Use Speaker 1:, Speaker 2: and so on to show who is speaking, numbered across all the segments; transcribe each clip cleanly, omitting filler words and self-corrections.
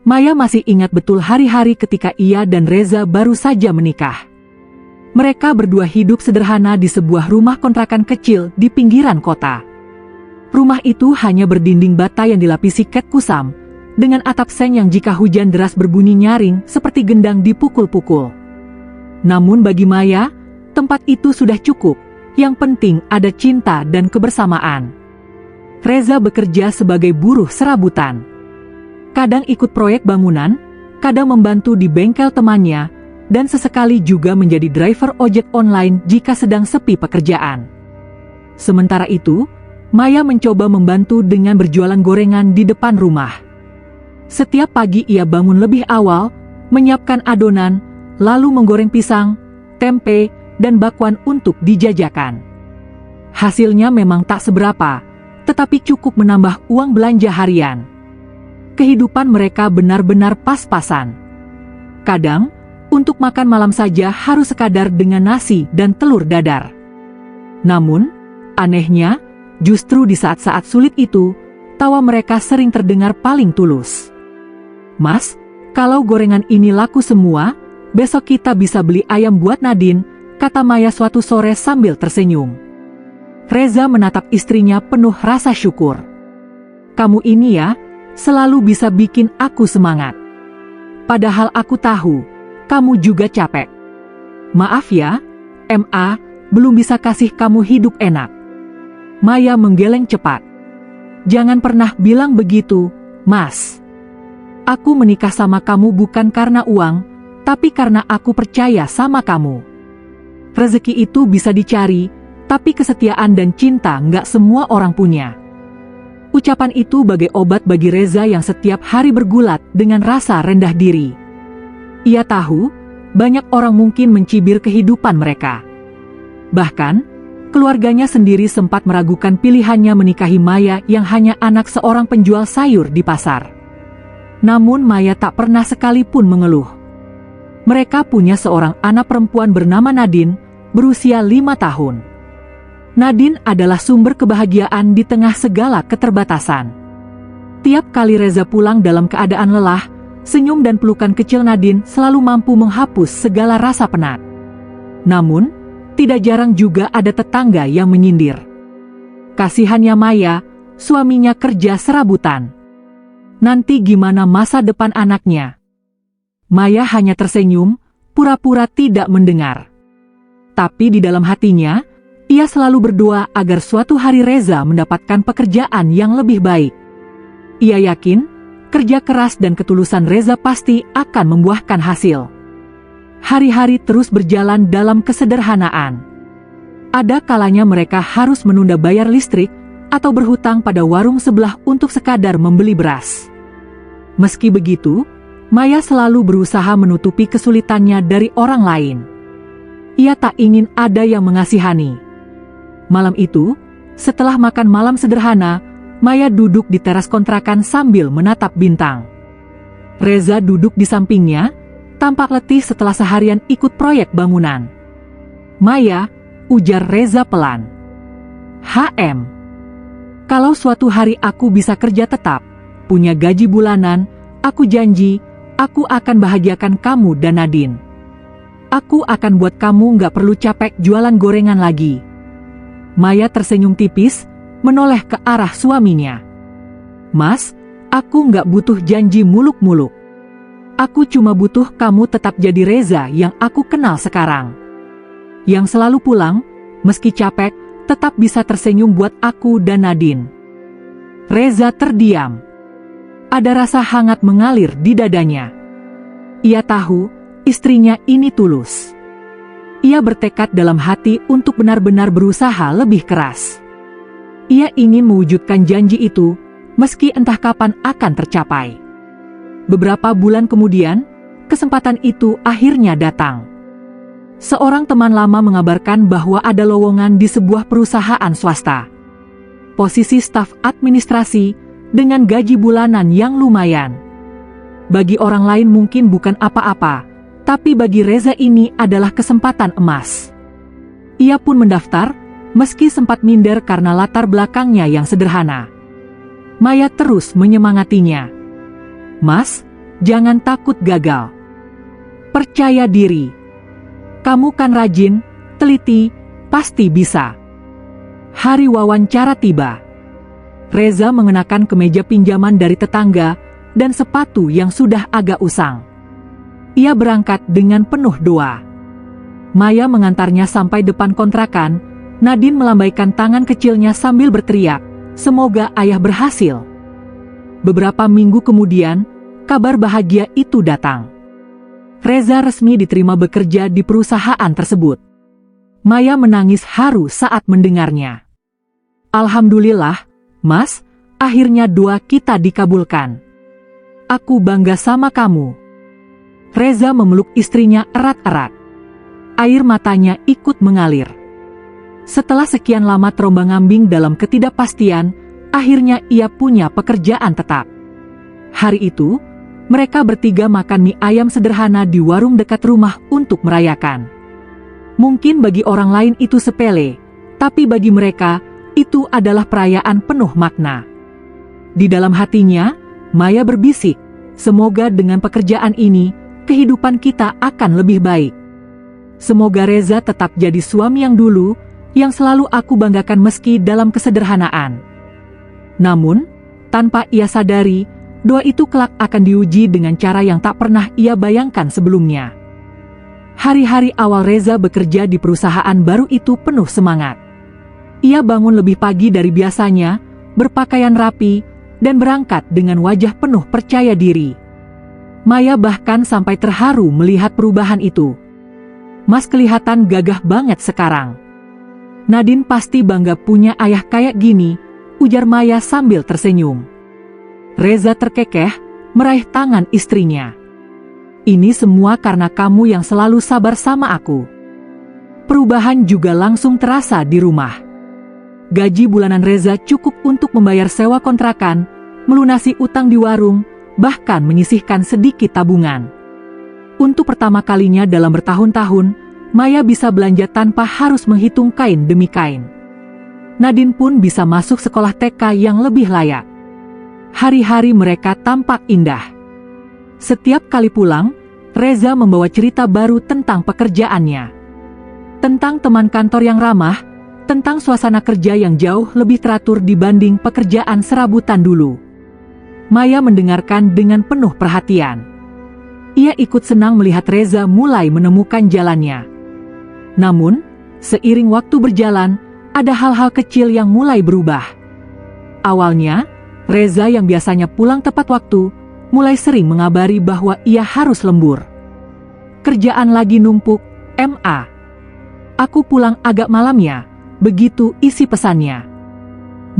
Speaker 1: Maya masih ingat betul hari-hari ketika ia dan Reza baru saja menikah. Mereka berdua hidup sederhana di sebuah rumah kontrakan kecil di pinggiran kota. Rumah itu hanya berdinding bata yang dilapisi cat kusam, dengan atap seng yang jika hujan deras berbunyi nyaring seperti gendang dipukul-pukul. Namun bagi Maya, tempat itu sudah cukup, yang penting ada cinta dan kebersamaan. Reza bekerja sebagai buruh serabutan. Kadang ikut proyek bangunan, kadang membantu di bengkel temannya, dan sesekali juga menjadi driver ojek online jika sedang sepi pekerjaan. Sementara itu, Maya mencoba membantu dengan berjualan gorengan di depan rumah. Setiap pagi ia bangun lebih awal, menyiapkan adonan, lalu menggoreng pisang, tempe, dan bakwan untuk dijajakan. Hasilnya memang tak seberapa, tetapi cukup menambah uang belanja harian. Kehidupan mereka benar-benar pas-pasan. Kadang, untuk makan malam saja harus sekadar dengan nasi dan telur dadar. Namun, anehnya, justru di saat-saat sulit itu, tawa mereka sering terdengar paling tulus. "Mas, kalau gorengan ini laku semua, besok kita bisa beli ayam buat Nadine," kata Maya suatu sore sambil tersenyum. Reza menatap istrinya penuh rasa syukur. "Kamu ini ya, selalu bisa bikin aku semangat. Padahal aku tahu, kamu juga capek. Maaf ya, MA, belum bisa kasih kamu hidup enak." Maya menggeleng cepat. "Jangan pernah bilang begitu, Mas. Aku menikah sama kamu bukan karena uang, tapi karena aku percaya sama kamu. Rezeki itu bisa dicari, tapi kesetiaan dan cinta nggak semua orang punya." Ucapan itu bagai obat bagi Reza yang setiap hari bergulat dengan rasa rendah diri. Ia tahu, banyak orang mungkin mencibir kehidupan mereka. Bahkan, keluarganya sendiri sempat meragukan pilihannya menikahi Maya yang hanya anak seorang penjual sayur di pasar. Namun Maya tak pernah sekalipun mengeluh. Mereka punya seorang anak perempuan bernama Nadine, berusia 5 tahun. Nadine adalah sumber kebahagiaan di tengah segala keterbatasan. Tiap kali Reza pulang dalam keadaan lelah, senyum dan pelukan kecil Nadine selalu mampu menghapus segala rasa penat. Namun, tidak jarang juga ada tetangga yang menyindir. Kasihannya Maya, suaminya kerja serabutan. Nanti gimana masa depan anaknya? Maya hanya tersenyum, pura-pura tidak mendengar. Tapi di dalam hatinya, ia selalu berdoa agar suatu hari Reza mendapatkan pekerjaan yang lebih baik. Ia yakin, kerja keras dan ketulusan Reza pasti akan membuahkan hasil. Hari-hari terus berjalan dalam kesederhanaan. Ada kalanya mereka harus menunda bayar listrik, atau berhutang pada warung sebelah untuk sekadar membeli beras. Meski begitu, Maya selalu berusaha menutupi kesulitannya dari orang lain. Ia tak ingin ada yang mengasihani. Malam itu, setelah makan malam sederhana, Maya duduk di teras kontrakan sambil menatap bintang. Reza duduk di sampingnya, tampak letih setelah seharian ikut proyek bangunan. "Maya," ujar Reza pelan. "HM. Kalau suatu hari aku bisa kerja tetap, punya gaji bulanan, aku janji, aku akan bahagiakan kamu dan Nadine. Aku akan buat kamu nggak perlu capek jualan gorengan lagi." Maya tersenyum tipis, menoleh ke arah suaminya. "Mas, aku nggak butuh janji muluk-muluk. Aku cuma butuh kamu tetap jadi Reza yang aku kenal sekarang. Yang selalu pulang, meski capek, tetap bisa tersenyum buat aku dan Nadine." Reza terdiam. Ada rasa hangat mengalir di dadanya. Ia tahu, istrinya ini tulus. Ia bertekad dalam hati untuk benar-benar berusaha lebih keras. Ia ingin mewujudkan janji itu, meski entah kapan akan tercapai. Beberapa bulan kemudian, kesempatan itu akhirnya datang. Seorang teman lama mengabarkan bahwa ada lowongan di sebuah perusahaan swasta. Posisi staf administrasi dengan gaji bulanan yang lumayan. Bagi orang lain mungkin bukan apa-apa, tapi bagi Reza ini adalah kesempatan emas. Ia pun mendaftar, meski sempat minder karena latar belakangnya yang sederhana. Maya terus menyemangatinya. "Mas, Jangan takut gagal. Percaya diri. Kamu kan rajin, teliti, pasti bisa. Hari wawancara tiba. Reza mengenakan kemeja pinjaman dari tetangga dan sepatu yang sudah agak usang. Ia berangkat dengan penuh doa. Maya mengantarnya sampai depan kontrakan. Nadine melambaikan tangan kecilnya sambil berteriak, "Semoga ayah berhasil." Beberapa minggu kemudian, kabar bahagia itu datang. Reza resmi diterima bekerja di perusahaan tersebut. Maya menangis haru saat mendengarnya. "Alhamdulillah, Mas, akhirnya doa kita dikabulkan. Aku bangga sama kamu." Reza memeluk istrinya erat-erat. Air matanya ikut mengalir. Setelah sekian lama terombang-ambing dalam ketidakpastian, akhirnya ia punya pekerjaan tetap. Hari itu, mereka bertiga makan mie ayam sederhana di warung dekat rumah untuk merayakan. Mungkin bagi orang lain itu sepele, tapi bagi mereka, itu adalah perayaan penuh makna. Di dalam hatinya, Maya berbisik, "Semoga dengan pekerjaan ini, kehidupan kita akan lebih baik. Semoga Reza tetap jadi suami yang dulu, yang selalu aku banggakan meski dalam kesederhanaan." Namun, tanpa ia sadari, doa itu kelak akan diuji dengan cara yang tak pernah ia bayangkan sebelumnya. Hari-hari awal Reza bekerja di perusahaan baru itu penuh semangat. Ia bangun lebih pagi dari biasanya, berpakaian rapi, dan berangkat dengan wajah penuh percaya diri. Maya bahkan sampai terharu melihat perubahan itu. "Mas kelihatan gagah banget sekarang. Nadine pasti bangga punya ayah kayak gini," ujar Maya sambil tersenyum. Reza terkekeh, meraih tangan istrinya. "Ini semua karena kamu yang selalu sabar sama aku." Perubahan juga langsung terasa di rumah. Gaji bulanan Reza cukup untuk membayar sewa kontrakan, melunasi utang di warung, bahkan menyisihkan sedikit tabungan. Untuk pertama kalinya dalam bertahun-tahun, Maya bisa belanja tanpa harus menghitung kain demi kain. Nadine pun bisa masuk sekolah TK yang lebih layak. Hari-hari mereka tampak indah. Setiap kali pulang, Reza membawa cerita baru tentang pekerjaannya. Tentang teman kantor yang ramah, tentang suasana kerja yang jauh lebih teratur dibanding pekerjaan serabutan dulu. Maya mendengarkan dengan penuh perhatian. Ia ikut senang melihat Reza mulai menemukan jalannya. Namun, seiring waktu berjalan, ada hal-hal kecil yang mulai berubah. Awalnya, Reza yang biasanya pulang tepat waktu, mulai sering mengabari bahwa ia harus lembur. "Kerjaan lagi numpuk, MA. Aku pulang agak malam ya," begitu isi pesannya.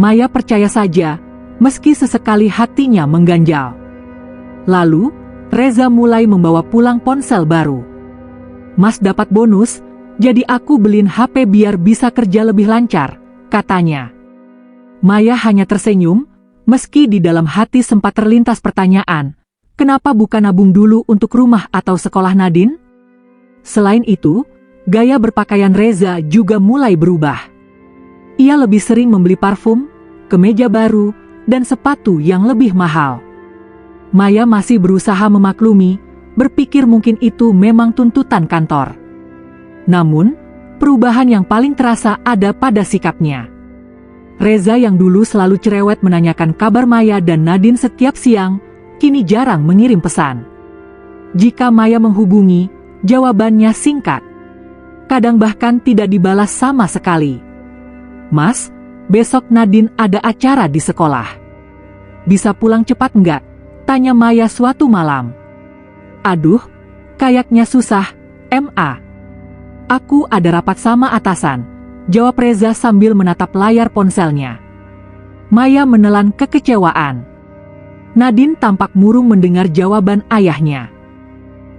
Speaker 1: Maya percaya saja, meski sesekali hatinya mengganjal. Lalu, Reza mulai membawa pulang ponsel baru. "Mas dapat bonus, jadi aku beliin HP biar bisa kerja lebih lancar," katanya. Maya hanya tersenyum, meski di dalam hati sempat terlintas pertanyaan, kenapa bukan nabung dulu untuk rumah atau sekolah Nadine? Selain itu, gaya berpakaian Reza juga mulai berubah. Ia lebih sering membeli parfum, kemeja baru, dan sepatu yang lebih mahal. Maya masih berusaha memaklumi, berpikir mungkin itu memang tuntutan kantor. Namun, perubahan yang paling terasa ada pada sikapnya. Reza yang dulu selalu cerewet menanyakan kabar Maya dan Nadine setiap siang, kini jarang mengirim pesan. Jika Maya menghubungi, jawabannya singkat. Kadang bahkan tidak dibalas sama sekali. "Mas, besok Nadine ada acara di sekolah. Bisa pulang cepat enggak?" tanya Maya suatu malam. "Aduh, kayaknya susah, MA. Aku ada rapat sama atasan," jawab Reza sambil menatap layar ponselnya. Maya menelan kekecewaan. Nadine tampak murung mendengar jawaban ayahnya.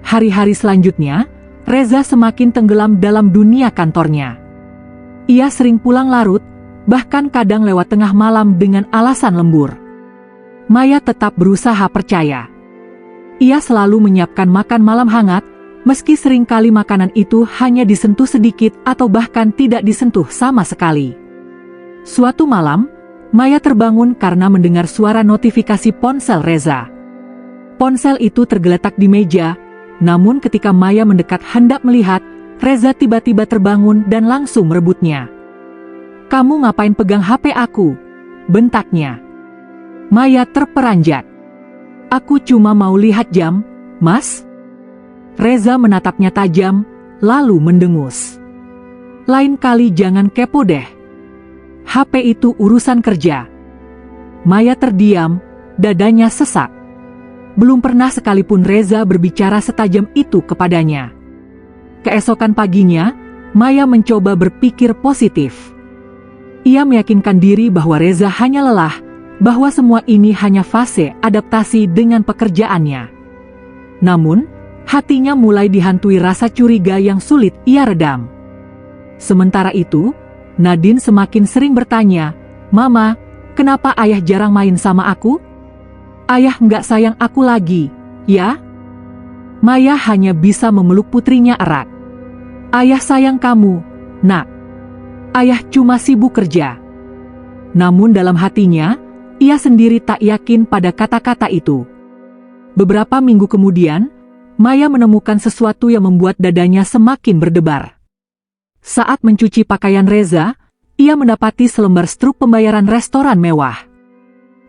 Speaker 1: Hari-hari selanjutnya, Reza semakin tenggelam dalam dunia kantornya. Ia sering pulang larut, bahkan kadang lewat tengah malam dengan alasan lembur. Maya tetap berusaha percaya. Ia selalu menyiapkan makan malam hangat, meski seringkali makanan itu hanya disentuh sedikit atau bahkan tidak disentuh sama sekali. Suatu malam, Maya terbangun karena mendengar suara notifikasi ponsel Reza. Ponsel itu tergeletak di meja, namun ketika Maya mendekat hendak melihat, Reza tiba-tiba terbangun dan langsung merebutnya. "Kamu ngapain pegang HP aku?" bentaknya. Maya terperanjat. "Aku cuma mau lihat jam, Mas." Reza menatapnya tajam, lalu mendengus. "Lain kali jangan kepo deh. HP itu urusan kerja." Maya terdiam, dadanya sesak. Belum pernah sekalipun Reza berbicara setajam itu kepadanya. Keesokan paginya, Maya mencoba berpikir positif. Ia meyakinkan diri bahwa Reza hanya lelah, bahwa semua ini hanya fase adaptasi dengan pekerjaannya. Namun, hatinya mulai dihantui rasa curiga yang sulit ia redam. Sementara itu, Nadine semakin sering bertanya, "Mama, kenapa ayah jarang main sama aku? Ayah nggak sayang aku lagi, ya?" Maya hanya bisa memeluk putrinya erat. "Ayah sayang kamu, Nak. Ayah cuma sibuk kerja." Namun dalam hatinya, ia sendiri tak yakin pada kata-kata itu. Beberapa minggu kemudian, Maya menemukan sesuatu yang membuat dadanya semakin berdebar. Saat mencuci pakaian Reza, ia mendapati selembar struk pembayaran restoran mewah.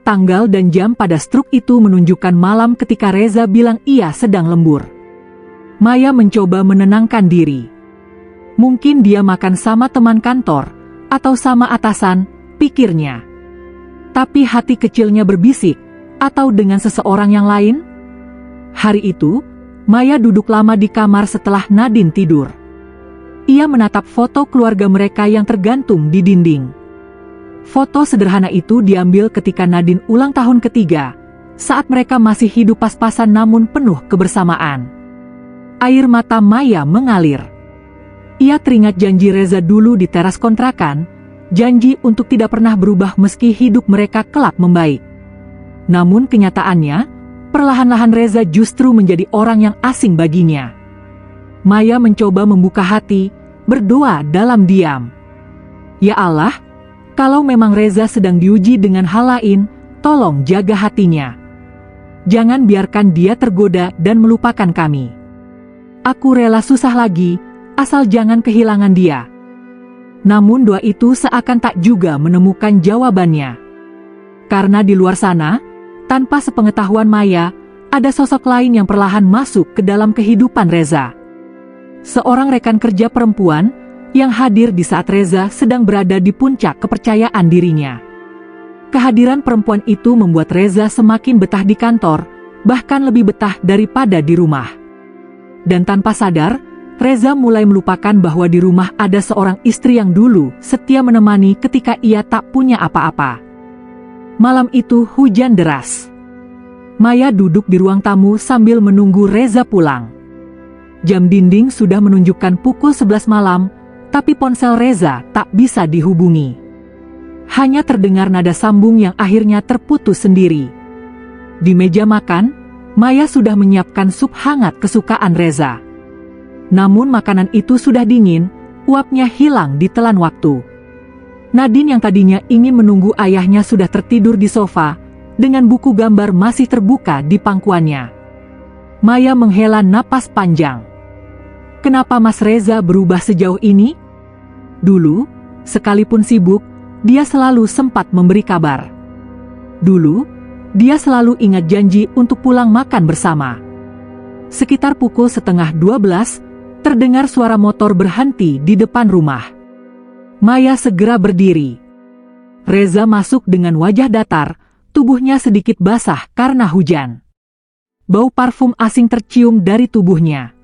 Speaker 1: Tanggal dan jam pada struk itu menunjukkan malam ketika Reza bilang ia sedang lembur. Maya mencoba menenangkan diri. Mungkin dia makan sama teman kantor, atau sama atasan, pikirnya. Tapi hati kecilnya berbisik, atau dengan seseorang yang lain? Hari itu, Maya duduk lama di kamar setelah Nadine tidur. Ia menatap foto keluarga mereka yang tergantung di dinding. Foto sederhana itu diambil ketika Nadine ulang tahun ketiga, saat mereka masih hidup pas-pasan namun penuh kebersamaan. Air mata Maya mengalir. Ia teringat janji Reza dulu di teras kontrakan, janji untuk tidak pernah berubah meski hidup mereka kelak membaik. Namun kenyataannya, perlahan-lahan Reza justru menjadi orang yang asing baginya. Maya mencoba membuka hati, berdoa dalam diam. "Ya Allah, kalau memang Reza sedang diuji dengan hal lain, tolong jaga hatinya. Jangan biarkan dia tergoda dan melupakan kami. Aku rela susah lagi, asal jangan kehilangan dia." Namun doa itu seakan tak juga menemukan jawabannya. Karena di luar sana, tanpa sepengetahuan Maya, ada sosok lain yang perlahan masuk ke dalam kehidupan Reza. Seorang rekan kerja perempuan yang hadir di saat Reza sedang berada di puncak kepercayaan dirinya. Kehadiran perempuan itu membuat Reza semakin betah di kantor, bahkan lebih betah daripada di rumah. Dan tanpa sadar, Reza mulai melupakan bahwa di rumah ada seorang istri yang dulu setia menemani ketika ia tak punya apa-apa. Malam itu hujan deras. Maya duduk di ruang tamu sambil menunggu Reza pulang. Jam dinding sudah menunjukkan pukul 11 malam, tapi ponsel Reza tak bisa dihubungi. Hanya terdengar nada sambung yang akhirnya terputus sendiri. Di meja makan, Maya sudah menyiapkan sup hangat kesukaan Reza. Namun makanan itu sudah dingin, uapnya hilang di telan waktu. Nadine yang tadinya ingin menunggu ayahnya sudah tertidur di sofa, dengan buku gambar masih terbuka di pangkuannya. Maya menghela napas panjang. Kenapa Mas Reza berubah sejauh ini? Dulu, sekalipun sibuk, dia selalu sempat memberi kabar. Dulu, dia selalu ingat janji untuk pulang makan bersama. Sekitar pukul 11:30, terdengar suara motor berhenti di depan rumah. Maya segera berdiri. Reza masuk dengan wajah datar, tubuhnya sedikit basah karena hujan. Bau parfum asing tercium dari tubuhnya.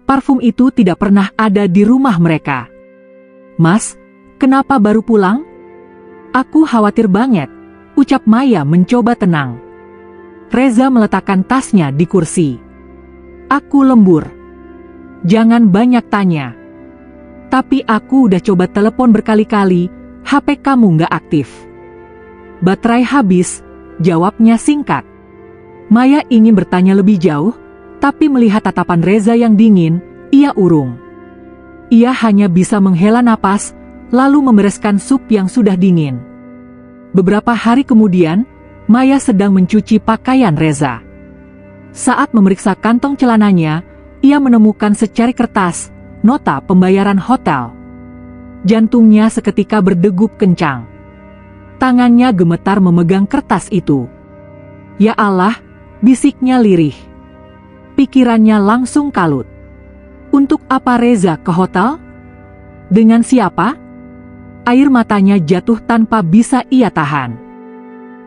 Speaker 1: Parfum itu tidak pernah ada di rumah mereka. "Mas, kenapa baru pulang?" "Aku khawatir banget," ucap Maya mencoba tenang. Reza meletakkan tasnya di kursi. "Aku lembur. Jangan banyak tanya. Tapi aku udah coba telepon berkali-kali, HP kamu nggak aktif." "Baterai habis," jawabnya singkat. Maya ingin bertanya lebih jauh, tapi melihat tatapan Reza yang dingin, ia urung. Ia hanya bisa menghela napas, lalu membereskan sup yang sudah dingin. Beberapa hari kemudian, Maya sedang mencuci pakaian Reza. Saat memeriksa kantong celananya, ia menemukan secari kertas, nota pembayaran hotel. Jantungnya seketika berdegup kencang. Tangannya gemetar memegang kertas itu. Ya Allah, bisiknya lirih. Pikirannya langsung kalut. Untuk apa Reza ke hotel? Dengan siapa? Air matanya jatuh tanpa bisa ia tahan.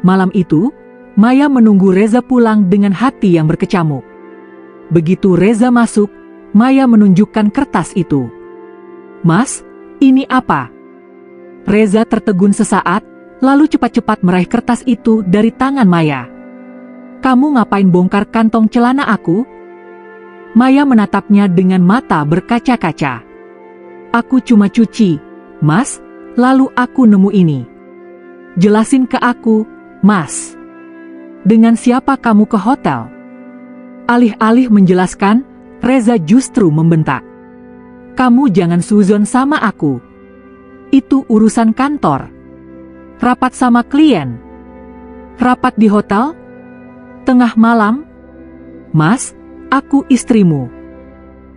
Speaker 1: Malam itu, Maya menunggu Reza pulang dengan hati yang berkecamuk. Begitu Reza masuk, Maya menunjukkan kertas itu. "Mas, ini apa?" Reza tertegun sesaat, lalu cepat-cepat meraih kertas itu dari tangan Maya. "Kamu ngapain bongkar kantong celana aku?" Maya menatapnya dengan mata berkaca-kaca. "Aku cuma cuci, Mas, lalu aku nemu ini." "Jelasin ke aku, Mas. Dengan siapa kamu ke hotel?" Alih-alih menjelaskan, Reza justru membentak. "Kamu jangan suzon sama aku. Itu urusan kantor. Rapat sama klien. Rapat di hotel? Tengah malam? Mas, aku istrimu.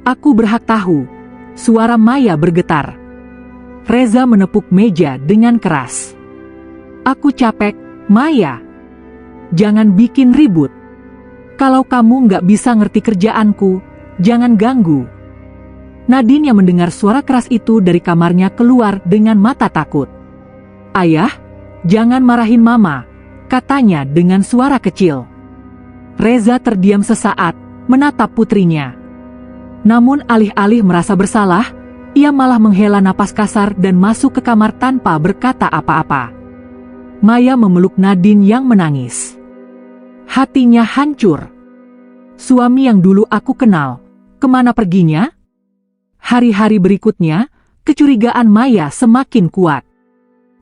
Speaker 1: Aku berhak tahu." Suara Maya bergetar. Reza menepuk meja dengan keras. "Aku capek, Maya. Jangan bikin ribut. Kalau kamu nggak bisa ngerti kerjaanku, jangan ganggu." Nadine yang mendengar suara keras itu dari kamarnya keluar dengan mata takut. "Ayah, jangan marahin Mama," katanya dengan suara kecil. Reza terdiam sesaat, menatap putrinya. Namun alih-alih merasa bersalah, ia malah menghela napas kasar dan masuk ke kamar tanpa berkata apa-apa. Maya memeluk Nadine yang menangis. Hatinya hancur. Suami yang dulu aku kenal, kemana perginya? Hari-hari berikutnya, kecurigaan Maya semakin kuat.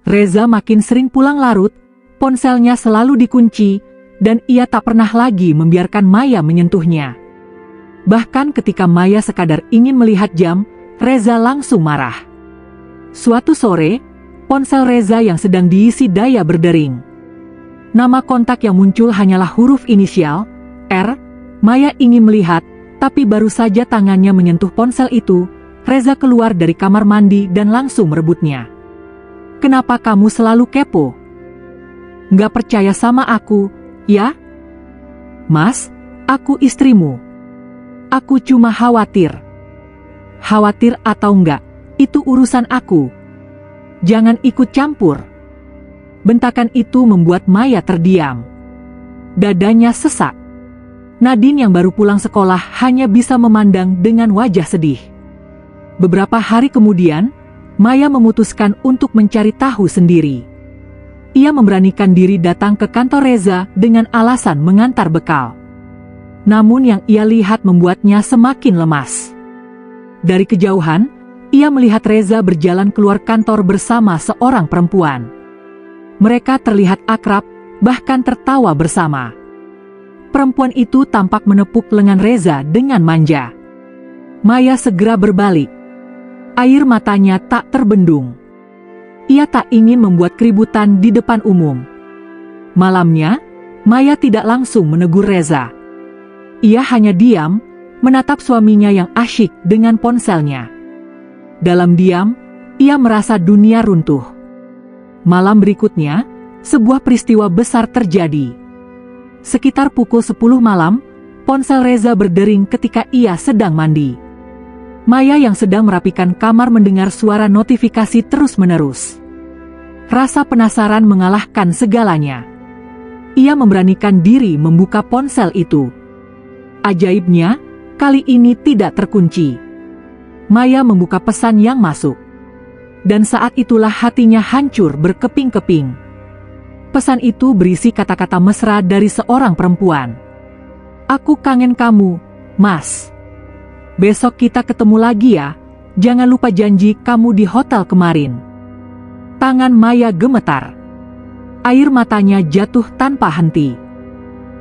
Speaker 1: Reza makin sering pulang larut, ponselnya selalu dikunci, dan ia tak pernah lagi membiarkan Maya menyentuhnya. Bahkan ketika Maya sekadar ingin melihat jam, Reza langsung marah. Suatu sore, ponsel Reza yang sedang diisi daya berdering. Nama kontak yang muncul hanyalah huruf inisial, R. Maya ingin melihat, tapi baru saja tangannya menyentuh ponsel itu, Reza keluar dari kamar mandi dan langsung merebutnya. "Kenapa kamu selalu kepo? Nggak percaya sama aku, ya? Mas, aku istrimu. Aku cuma khawatir." "Khawatir atau enggak, itu urusan aku. Jangan ikut campur." Bentakan itu membuat Maya terdiam. Dadanya sesak. Nadine yang baru pulang sekolah hanya bisa memandang dengan wajah sedih. Beberapa hari kemudian, Maya memutuskan untuk mencari tahu sendiri. Ia memberanikan diri datang ke kantor Reza dengan alasan mengantar bekal. Namun yang ia lihat membuatnya semakin lemas. Dari kejauhan, ia melihat Reza berjalan keluar kantor bersama seorang perempuan. Mereka terlihat akrab, bahkan tertawa bersama. Perempuan itu tampak menepuk lengan Reza dengan manja. Maya segera berbalik. Air matanya tak terbendung. Ia tak ingin membuat keributan di depan umum. Malamnya, Maya tidak langsung menegur Reza. Ia hanya diam, menatap suaminya yang asyik dengan ponselnya. Dalam diam, ia merasa dunia runtuh. Malam berikutnya, sebuah peristiwa besar terjadi. Sekitar pukul 10 malam, ponsel Reza berdering ketika ia sedang mandi. Maya yang sedang merapikan kamar mendengar suara notifikasi terus-menerus. Rasa penasaran mengalahkan segalanya. Ia memberanikan diri membuka ponsel itu. Ajaibnya, kali ini tidak terkunci. Maya membuka pesan yang masuk. Dan saat itulah hatinya hancur berkeping-keping. Pesan itu berisi kata-kata mesra dari seorang perempuan. "Aku kangen kamu, Mas. Besok kita ketemu lagi ya. Jangan lupa janji kamu di hotel kemarin." Tangan Maya gemetar. Air matanya jatuh tanpa henti.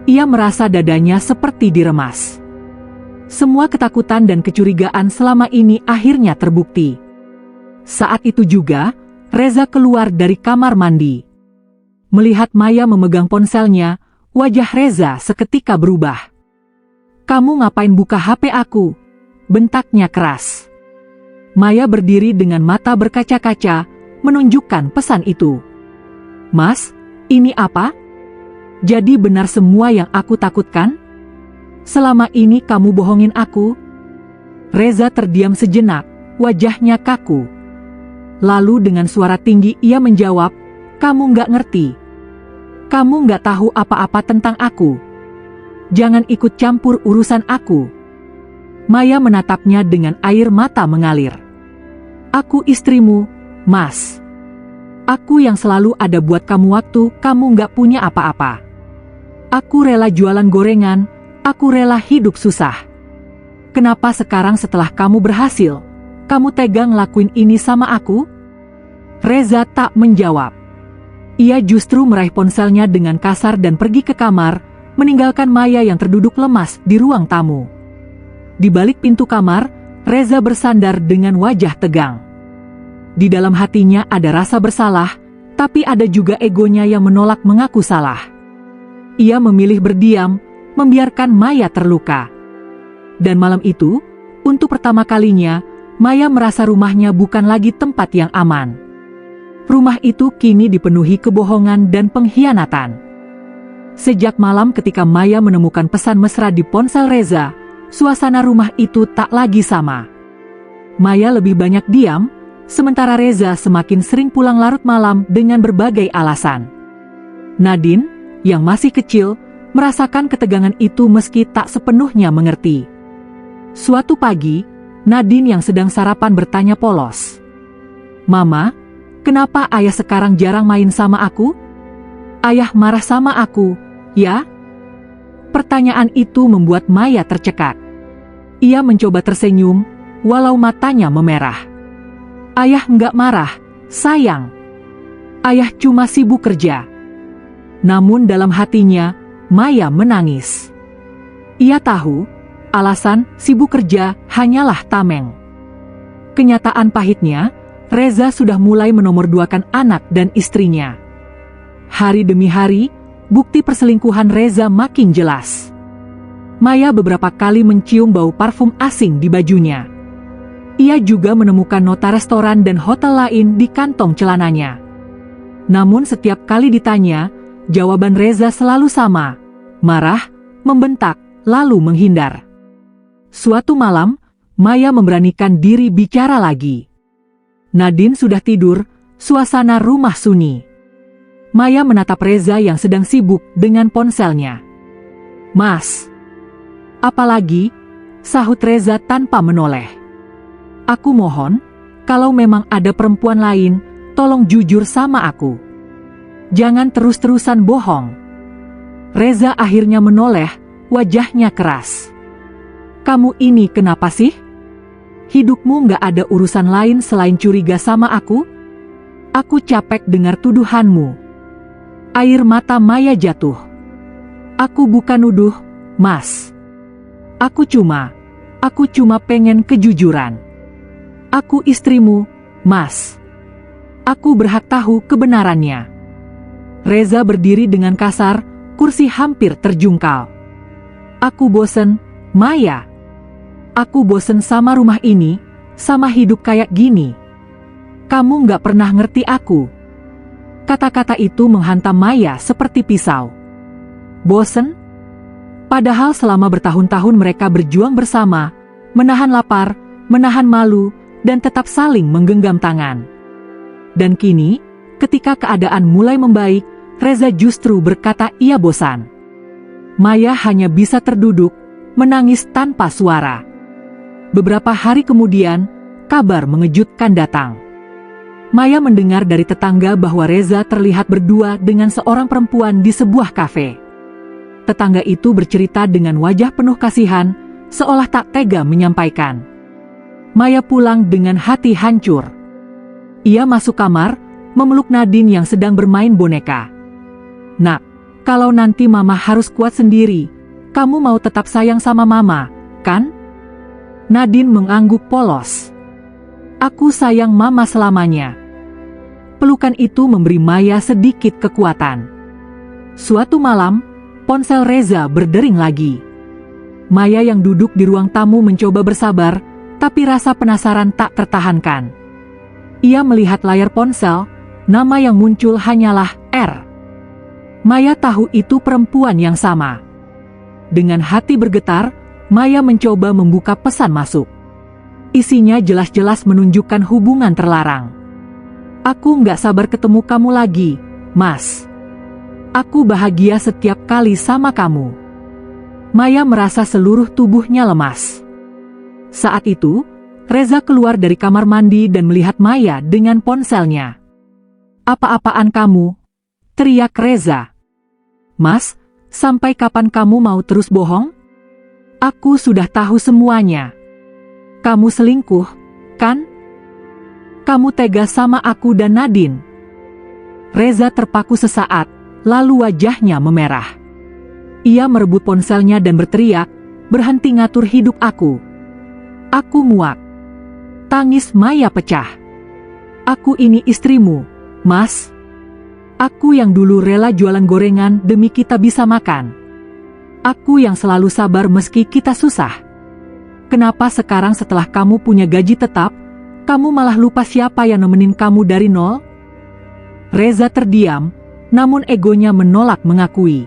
Speaker 1: Ia merasa dadanya seperti diremas. Semua ketakutan dan kecurigaan selama ini akhirnya terbukti. Saat itu juga, Reza keluar dari kamar mandi. Melihat Maya memegang ponselnya, wajah Reza seketika berubah. Kamu ngapain buka HP aku? Bentaknya keras. Maya berdiri dengan mata berkaca-kaca, menunjukkan pesan itu. Mas, ini apa? Jadi benar semua yang aku takutkan? Selama ini kamu bohongin aku? Reza terdiam sejenak, wajahnya kaku. Lalu dengan suara tinggi ia menjawab, kamu nggak ngerti. Kamu nggak tahu apa-apa tentang aku. Jangan ikut campur urusan aku. Maya menatapnya dengan air mata mengalir. Aku istrimu, Mas. Aku yang selalu ada buat kamu waktu kamu nggak punya apa-apa. Aku rela jualan gorengan, aku rela hidup susah. Kenapa sekarang setelah kamu berhasil, kamu tega ngelakuin ini sama aku? Reza tak menjawab. Ia justru meraih ponselnya dengan kasar dan pergi ke kamar, meninggalkan Maya yang terduduk lemas di ruang tamu. Di balik pintu kamar, Reza bersandar dengan wajah tegang. Di dalam hatinya ada rasa bersalah, tapi ada juga egonya yang menolak mengaku salah. Ia memilih berdiam, membiarkan Maya terluka. Dan malam itu, untuk pertama kalinya, Maya merasa rumahnya bukan lagi tempat yang aman. Rumah itu kini dipenuhi kebohongan dan pengkhianatan. Sejak malam ketika Maya menemukan pesan mesra di ponsel Reza, suasana rumah itu tak lagi sama. Maya lebih banyak diam, sementara Reza semakin sering pulang larut malam dengan berbagai alasan. Nadine, yang masih kecil, merasakan ketegangan itu meski tak sepenuhnya mengerti. Suatu pagi, Nadine yang sedang sarapan bertanya polos. Mama, kenapa ayah sekarang jarang main sama aku? Ayah marah sama aku, ya? Pertanyaan itu membuat Maya tercekat. Ia mencoba tersenyum, walau matanya memerah. Ayah nggak marah, sayang. Ayah cuma sibuk kerja. Namun dalam hatinya, Maya menangis. Ia tahu, alasan sibuk kerja hanyalah tameng. Kenyataan pahitnya, Reza sudah mulai menomorduakan anak dan istrinya. Hari demi hari, bukti perselingkuhan Reza makin jelas. Maya beberapa kali mencium bau parfum asing di bajunya. Ia juga menemukan nota restoran dan hotel lain di kantong celananya. Namun setiap kali ditanya, jawaban Reza selalu sama, marah, membentak, lalu menghindar. Suatu malam, Maya memberanikan diri bicara lagi. Nadine sudah tidur, suasana rumah sunyi. Maya menatap Reza yang sedang sibuk dengan ponselnya. Mas. Apalagi, sahut Reza tanpa menoleh. Aku mohon, kalau memang ada perempuan lain, tolong jujur sama aku. Jangan terus-terusan bohong. Reza akhirnya menoleh, wajahnya keras. Kamu ini kenapa sih? Hidupmu nggak ada urusan lain selain curiga sama aku? Aku capek dengar tuduhanmu. Air mata Maya jatuh. Aku bukan nuduh, Mas. Aku cuma pengen kejujuran. Aku istrimu, Mas. Aku berhak tahu kebenarannya. Reza berdiri dengan kasar, kursi hampir terjungkal. Aku bosen, Maya. Aku bosen sama rumah ini, sama hidup kayak gini. Kamu nggak pernah ngerti aku. Kata-kata itu menghantam Maya seperti pisau. Bosen? Padahal selama bertahun-tahun mereka berjuang bersama, menahan lapar, menahan malu, dan tetap saling menggenggam tangan. Dan kini, ketika keadaan mulai membaik, Reza justru berkata ia bosan. Maya hanya bisa terduduk, menangis tanpa suara. Beberapa hari kemudian, kabar mengejutkan datang. Maya mendengar dari tetangga bahwa Reza terlihat berdua dengan seorang perempuan di sebuah kafe. Tetangga itu bercerita dengan wajah penuh kasihan, seolah tak tega menyampaikan. Maya pulang dengan hati hancur. Ia masuk kamar, memeluk Nadine yang sedang bermain boneka. Nak, kalau nanti Mama harus kuat sendiri, kamu mau tetap sayang sama Mama, kan? Nadine mengangguk polos. Aku sayang Mama selamanya. Pelukan itu memberi Maya sedikit kekuatan. Suatu malam, ponsel Reza berdering lagi. Maya yang duduk di ruang tamu mencoba bersabar, tapi rasa penasaran tak tertahankan. Ia melihat layar ponsel, nama yang muncul hanyalah R. Maya tahu itu perempuan yang sama. Dengan hati bergetar, Maya mencoba membuka pesan masuk. Isinya jelas-jelas menunjukkan hubungan terlarang. Aku nggak sabar ketemu kamu lagi, Mas. Aku bahagia setiap kali sama kamu. Maya merasa seluruh tubuhnya lemas. Saat itu, Reza keluar dari kamar mandi dan melihat Maya dengan ponselnya. "Apa-apaan kamu?" teriak Reza. "Mas, sampai kapan kamu mau terus bohong? Aku sudah tahu semuanya. Kamu selingkuh, kan? Kamu tega sama aku dan Nadine." Reza terpaku sesaat, lalu wajahnya memerah. Ia merebut ponselnya dan berteriak, "Berhenti ngatur hidup aku. Aku muak." Tangis Maya pecah. "Aku ini istrimu, Mas. Aku yang dulu rela jualan gorengan demi kita bisa makan. Aku yang selalu sabar meski kita susah. Kenapa sekarang setelah kamu punya gaji tetap, kamu malah lupa siapa yang nemenin kamu dari nol?" Reza terdiam, namun egonya menolak mengakui.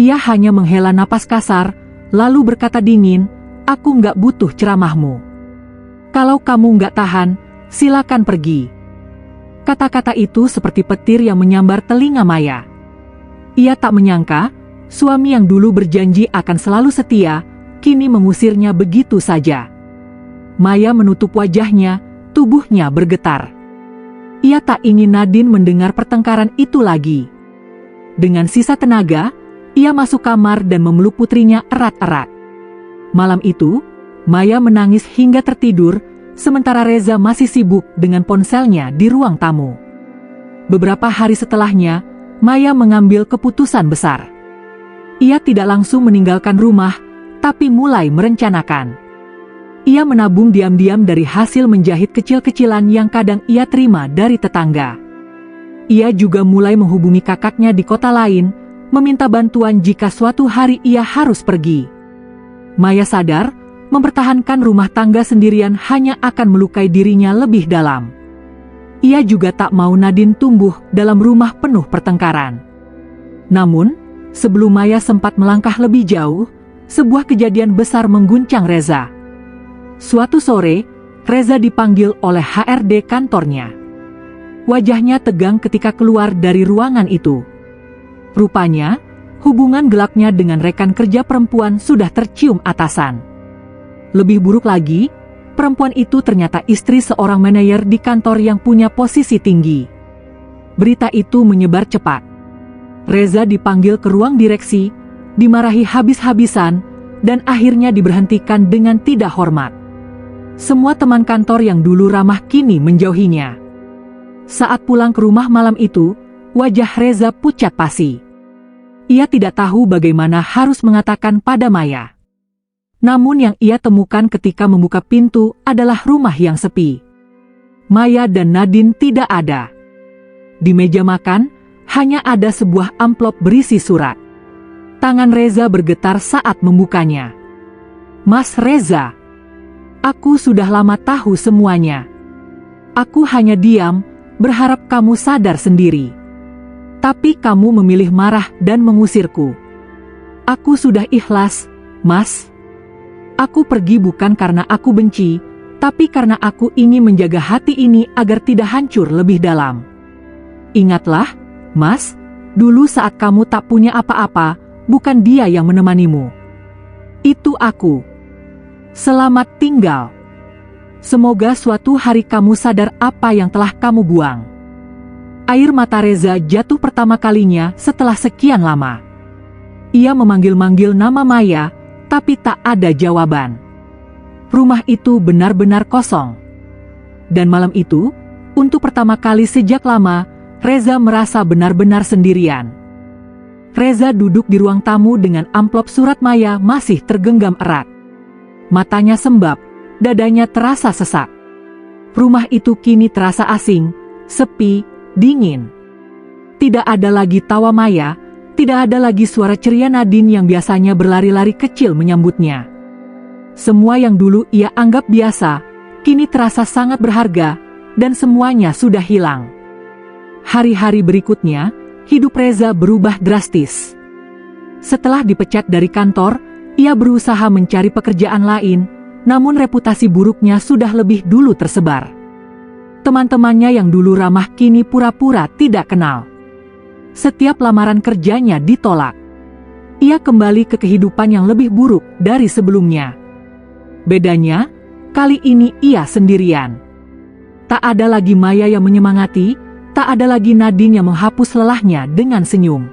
Speaker 1: Ia hanya menghela napas kasar, lalu berkata dingin, "Aku nggak butuh ceramahmu. Kalau kamu nggak tahan, silakan pergi." Kata-kata itu seperti petir yang menyambar telinga Maya. Ia tak menyangka, suami yang dulu berjanji akan selalu setia, kini mengusirnya begitu saja. Maya menutup wajahnya, tubuhnya bergetar. Ia tak ingin Nadine mendengar pertengkaran itu lagi. Dengan sisa tenaga, ia masuk kamar dan memeluk putrinya erat-erat. Malam itu, Maya menangis hingga tertidur, sementara Reza masih sibuk dengan ponselnya di ruang tamu. Beberapa hari setelahnya, Maya mengambil keputusan besar. Ia tidak langsung meninggalkan rumah, tapi mulai merencanakan. Ia menabung diam-diam dari hasil menjahit kecil-kecilan yang kadang ia terima dari tetangga. Ia juga mulai menghubungi kakaknya di kota lain, meminta bantuan jika suatu hari ia harus pergi. Maya sadar, mempertahankan rumah tangga sendirian hanya akan melukai dirinya lebih dalam. Ia juga tak mau Nadine tumbuh dalam rumah penuh pertengkaran. Namun, sebelum Maya sempat melangkah lebih jauh, sebuah kejadian besar mengguncang Reza. Suatu sore, Reza dipanggil oleh HRD kantornya. Wajahnya tegang ketika keluar dari ruangan itu. Rupanya, hubungan gelapnya dengan rekan kerja perempuan sudah tercium atasan. Lebih buruk lagi, perempuan itu ternyata istri seorang manajer di kantor yang punya posisi tinggi. Berita itu menyebar cepat. Reza dipanggil ke ruang direksi, dimarahi habis-habisan, dan akhirnya diberhentikan dengan tidak hormat. Semua teman kantor yang dulu ramah kini menjauhinya. Saat pulang ke rumah malam itu, wajah Reza pucat pasi. Ia tidak tahu bagaimana harus mengatakan pada Maya. Namun yang ia temukan ketika membuka pintu adalah rumah yang sepi. Maya dan Nadine tidak ada. Di meja makan, hanya ada sebuah amplop berisi surat. Tangan Reza bergetar saat membukanya. "Mas Reza, aku sudah lama tahu semuanya. Aku hanya diam, berharap kamu sadar sendiri. Tapi kamu memilih marah dan mengusirku. Aku sudah ikhlas, Mas. Aku pergi bukan karena aku benci, tapi karena aku ingin menjaga hati ini agar tidak hancur lebih dalam. Ingatlah, Mas, dulu saat kamu tak punya apa-apa, bukan dia yang menemanimu. Itu aku. Selamat tinggal. Semoga suatu hari kamu sadar apa yang telah kamu buang." Air mata Reza jatuh pertama kalinya setelah sekian lama. Ia memanggil-manggil nama Maya, tapi tak ada jawaban. Rumah itu benar-benar kosong. Dan malam itu, untuk pertama kali sejak lama, Reza merasa benar-benar sendirian. Reza duduk di ruang tamu dengan amplop surat Maya masih tergenggam erat. Matanya sembab, dadanya terasa sesak. Rumah itu kini terasa asing, sepi, dingin. Tidak ada lagi tawa Maya, Tidak ada lagi suara ceria Nadine yang biasanya berlari-lari kecil menyambutnya. Semua yang dulu ia anggap biasa, kini terasa sangat berharga, dan semuanya sudah hilang. Hari-hari berikutnya, hidup Reza berubah drastis. Setelah dipecat dari kantor, ia berusaha mencari pekerjaan lain, namun reputasi buruknya sudah lebih dulu tersebar. Teman-temannya yang dulu ramah kini pura-pura tidak kenal. Setiap lamaran kerjanya ditolak. Ia kembali ke kehidupan yang lebih buruk dari sebelumnya. Bedanya, kali ini ia sendirian. Tak ada lagi Maya yang menyemangati, tak ada lagi Nadine yang menghapus lelahnya dengan senyum.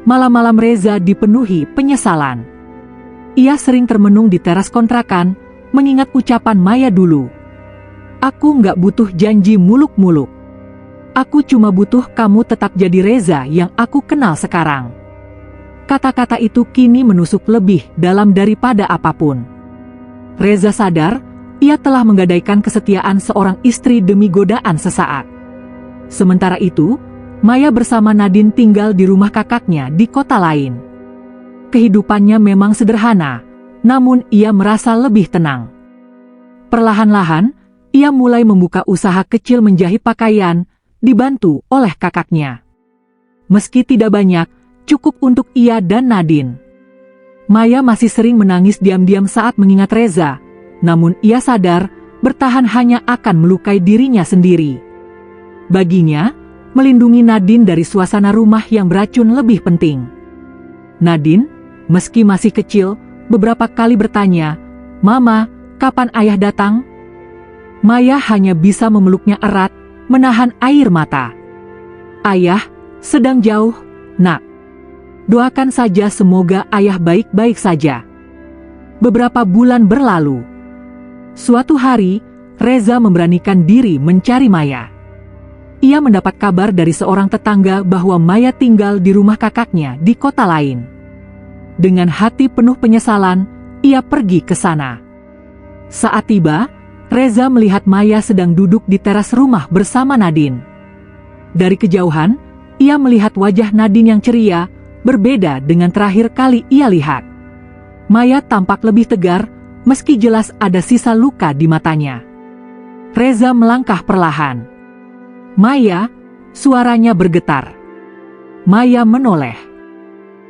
Speaker 1: Malam-malam Reza dipenuhi penyesalan. Ia sering termenung di teras kontrakan, mengingat ucapan Maya dulu. Aku nggak butuh janji muluk-muluk. Aku cuma butuh kamu tetap jadi Reza yang aku kenal sekarang. Kata-kata itu kini menusuk lebih dalam daripada apapun. Reza sadar, ia telah menggadaikan kesetiaan seorang istri demi godaan sesaat. Sementara itu, Maya bersama Nadine tinggal di rumah kakaknya di kota lain. Kehidupannya memang sederhana, namun ia merasa lebih tenang. Perlahan-lahan, ia mulai membuka usaha kecil menjahit pakaian, dibantu oleh kakaknya. Meski tidak banyak, cukup untuk ia dan Nadine. Maya masih sering menangis diam-diam saat mengingat Reza, namun ia sadar bertahan hanya akan melukai dirinya sendiri. Baginya, melindungi Nadine dari suasana rumah yang beracun lebih penting. Nadine, meski masih kecil, beberapa kali bertanya, "Mama, kapan ayah datang?" Maya hanya bisa memeluknya erat, menahan air mata. "Ayah sedang jauh, Nak. Doakan saja semoga ayah baik-baik saja." Beberapa bulan berlalu. Suatu hari, Reza memberanikan diri mencari Maya. Ia mendapat kabar dari seorang tetangga bahwa Maya tinggal di rumah kakaknya di kota lain. Dengan hati penuh penyesalan, ia pergi ke sana. Saat tiba, Reza melihat Maya sedang duduk di teras rumah bersama Nadine. Dari kejauhan, ia melihat wajah Nadine yang ceria, berbeda dengan terakhir kali ia lihat. Maya tampak lebih tegar, meski jelas ada sisa luka di matanya. Reza melangkah perlahan. "Maya," suaranya bergetar. Maya menoleh.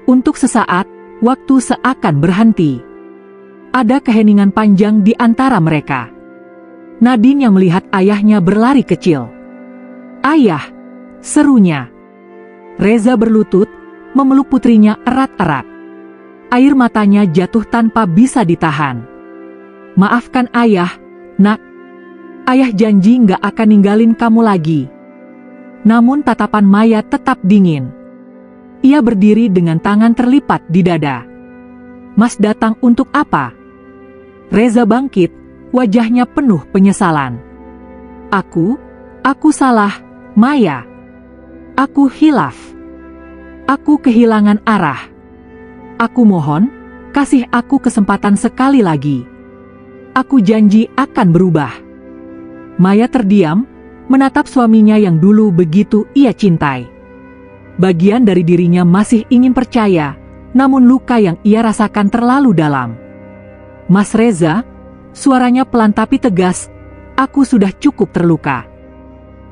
Speaker 1: Untuk sesaat, waktu seakan berhenti. Ada keheningan panjang di antara mereka. Nadine yang melihat ayahnya berlari kecil. "Ayah!" serunya. Reza berlutut, memeluk putrinya erat-erat. Air matanya jatuh tanpa bisa ditahan. "Maafkan ayah, Nak. Ayah janji nggak akan ninggalin kamu lagi." Namun tatapan Maya tetap dingin. Ia berdiri dengan tangan terlipat di dada. "Mas datang untuk apa?" Reza bangkit, wajahnya penuh penyesalan. Aku salah, Maya. Aku hilaf. Aku kehilangan arah. Aku mohon, kasih aku kesempatan sekali lagi. Aku janji akan berubah." Maya terdiam, menatap suaminya yang dulu begitu ia cintai. Bagian dari dirinya masih ingin percaya, namun luka yang ia rasakan terlalu dalam. "Mas Reza," suaranya pelan tapi tegas, "aku sudah cukup terluka.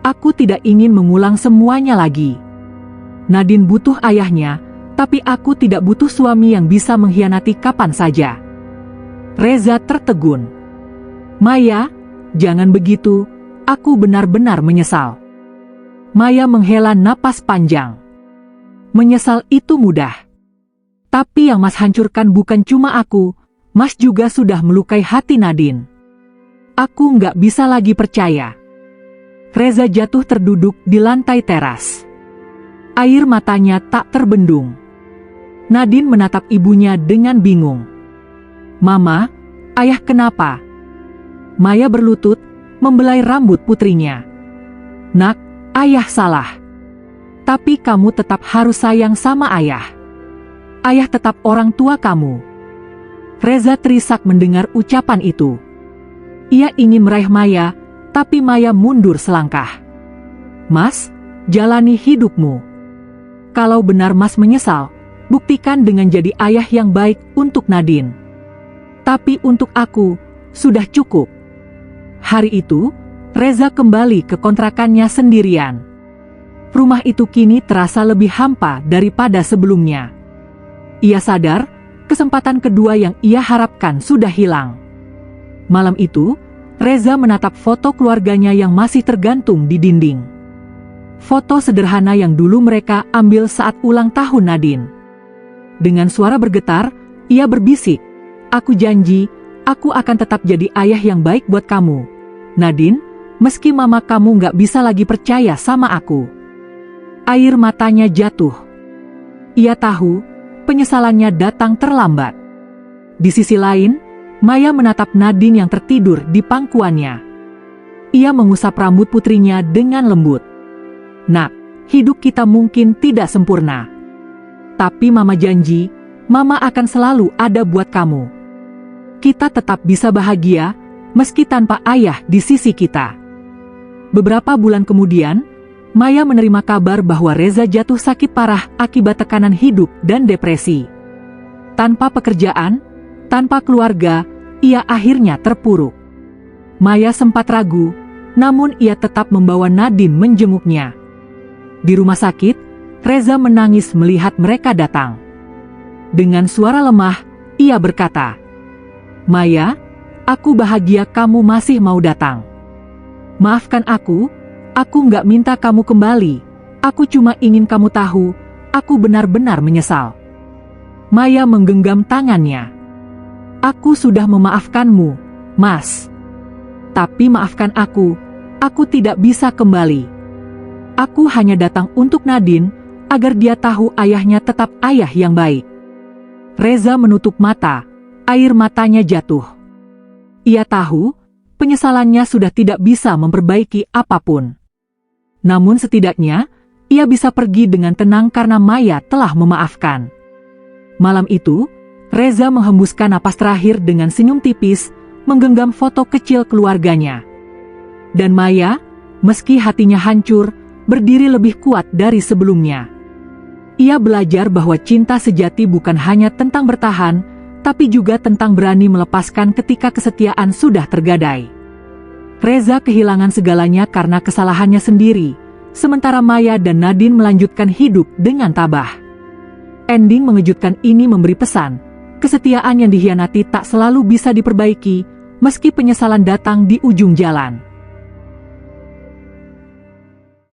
Speaker 1: Aku tidak ingin mengulang semuanya lagi. Nadine butuh ayahnya, tapi aku tidak butuh suami yang bisa mengkhianati kapan saja." Reza tertegun. "Maya, jangan begitu, aku benar-benar menyesal." Maya menghela napas panjang. "Menyesal itu mudah. Tapi yang Mas hancurkan bukan cuma aku, Mas juga sudah melukai hati Nadine. Aku nggak bisa lagi percaya." Reza jatuh terduduk di lantai teras. Air matanya tak terbendung. Nadine menatap ibunya dengan bingung. "Mama, ayah kenapa?" Maya berlutut, membelai rambut putrinya. "Nak, ayah salah. Tapi kamu tetap harus sayang sama ayah. Ayah tetap orang tua kamu." Reza terisak mendengar ucapan itu. Ia ingin meraih Maya, tapi Maya mundur selangkah. "Mas, jalani hidupmu. Kalau benar Mas menyesal, buktikan dengan jadi ayah yang baik untuk Nadine. Tapi untuk aku, sudah cukup. Hari itu, Reza kembali ke kontrakannya sendirian. Rumah itu kini terasa lebih hampa daripada sebelumnya. Ia sadar, kesempatan kedua yang ia harapkan sudah hilang. Malam itu, Reza menatap foto keluarganya yang masih tergantung di dinding. Foto sederhana yang dulu mereka ambil saat ulang tahun Nadine. Dengan suara bergetar, ia berbisik, "Aku janji, aku akan tetap jadi ayah yang baik buat kamu, Nadine, meski mama kamu gak bisa lagi percaya sama aku." Air matanya jatuh. Ia tahu, penyesalannya datang terlambat. Di sisi lain, Maya menatap Nadine yang tertidur di pangkuannya. Ia mengusap rambut putrinya dengan lembut. "Nak, hidup kita mungkin tidak sempurna. Tapi mama janji, mama akan selalu ada buat kamu. Kita tetap bisa bahagia, meski tanpa ayah di sisi kita." Beberapa bulan kemudian, Maya menerima kabar bahwa Reza jatuh sakit parah akibat tekanan hidup dan depresi. Tanpa pekerjaan, tanpa keluarga, ia akhirnya terpuruk. Maya sempat ragu, namun ia tetap membawa Nadine menjenguknya. Di rumah sakit, Reza menangis melihat mereka datang. Dengan suara lemah, ia berkata, "Maya, aku bahagia kamu masih mau datang. Maafkan aku nggak minta kamu kembali. Aku cuma ingin kamu tahu, aku benar-benar menyesal." Maya menggenggam tangannya. "Aku sudah memaafkanmu, Mas. Tapi maafkan aku tidak bisa kembali. Aku hanya datang untuk Nadine, agar dia tahu ayahnya tetap ayah yang baik." Reza menutup mata, air matanya jatuh. Ia tahu, penyesalannya sudah tidak bisa memperbaiki apapun. Namun setidaknya, ia bisa pergi dengan tenang karena Maya telah memaafkan. Malam itu, Reza menghembuskan napas terakhir dengan senyum tipis, menggenggam foto kecil keluarganya. Dan Maya, meski hatinya hancur, berdiri lebih kuat dari sebelumnya. Ia belajar bahwa cinta sejati bukan hanya tentang bertahan, tapi juga tentang berani melepaskan ketika kesetiaan sudah tergadai. Reza kehilangan segalanya karena kesalahannya sendiri, sementara Maya dan Nadine melanjutkan hidup dengan tabah. Ending mengejutkan ini memberi pesan, kesetiaan yang dikhianati tak selalu bisa diperbaiki, meski penyesalan datang di ujung jalan.